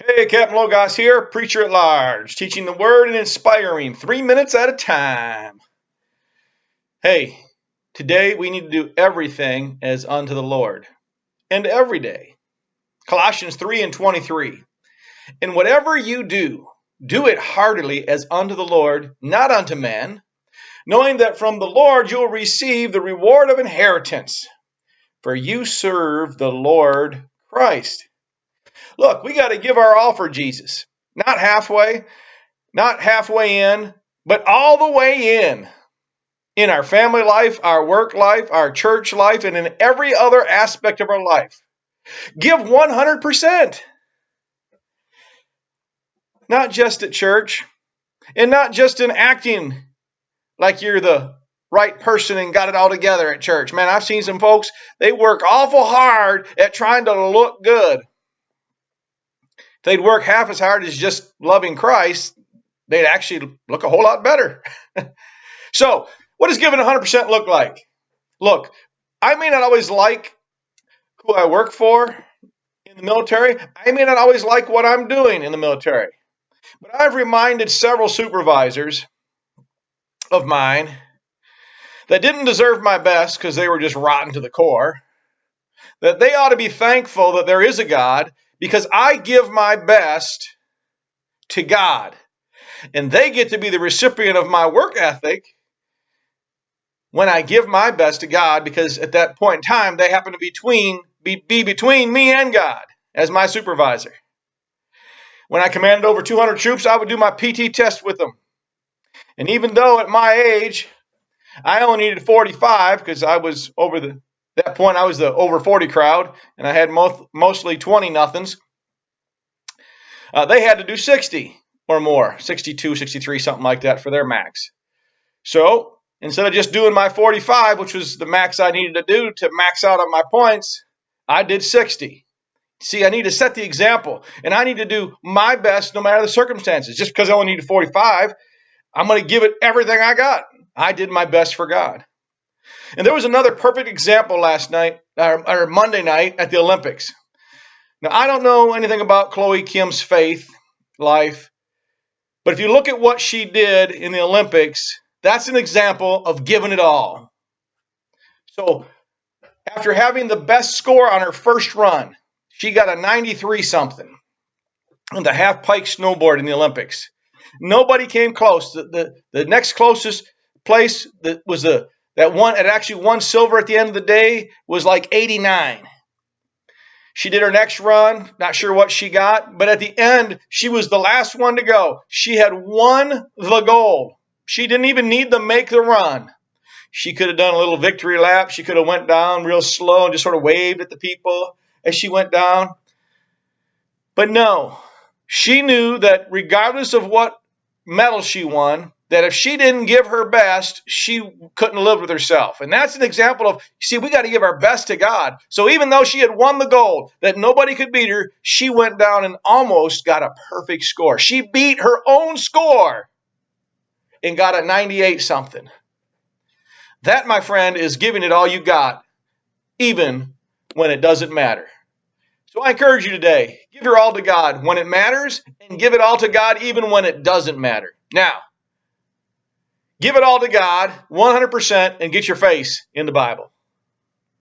Hey, Capt Logos here, preacher at large, teaching the word and inspiring 3 minutes at a time. Hey, today we need to do everything as unto the Lord, and every day. Colossians 3:23. And whatever you do, do it heartily as unto the Lord, not unto men, knowing that from the Lord you will receive the reward of inheritance, for you serve the Lord Christ. Look, we got to give our all for Jesus. Not halfway in, but all the way in our family life, our work life, our church life, and in every other aspect of our life. Give 100%. Not just at church, and not just in acting like you're the right person and got it all together at church. Man, I've seen some folks, they work awful hard at trying to look good. If they'd work half as hard as just loving Christ, they'd actually look a whole lot better. So, what does giving 100% look like? Look, I may not always like who I work for in the military. I may not always like what I'm doing in the military. But I've reminded several supervisors of mine that didn't deserve my best because they were just rotten to the core, that they ought to be thankful that there is a God because I give my best to God. And they get to be the recipient of my work ethic when I give my best to God, because at that point in time, they happen to be between me and God as my supervisor. When I commanded over 200 troops, I would do my PT test with them. And even though at my age, I only needed 45 because I was that point I was the over 40 crowd, and I had mostly 20-nothings. They had to do 60 or more, 62, 63, something like that for their max. So instead of just doing my 45, which was the max I needed to do to max out on my points, I did 60. See, I need to set the example, and I need to do my best no matter the circumstances. Just because I only needed 45, I'm going to give it everything I got. I did my best for God. And there was another perfect example last night, or Monday night at the Olympics. Now, I don't know anything about Chloe Kim's faith life, but if you look at what she did in the Olympics, that's an example of giving it all. So, after having the best score on her first run, she got a 93-something in the half-pipe snowboard in the Olympics. Nobody came close. The next closest place that was that one that actually won silver at the end of the day was like 89. She did her next run, not sure what she got, but at the end, she was the last one to go. She had won the gold. She didn't even need to make the run. She could have done a little victory lap. She could have went down real slow and just sort of waved at the people as she went down. But no, she knew that regardless of what medal she won, that if she didn't give her best, she couldn't live with herself. And that's an example of, see, we got to give our best to God. So even though she had won the gold, that nobody could beat her, she went down and almost got a perfect score. She beat her own score and got a 98-something. That, my friend, is giving it all you got, even when it doesn't matter. So I encourage you today, give your all to God when it matters, and give it all to God even when it doesn't matter. Now, give it all to God, 100%, and get your face in the Bible.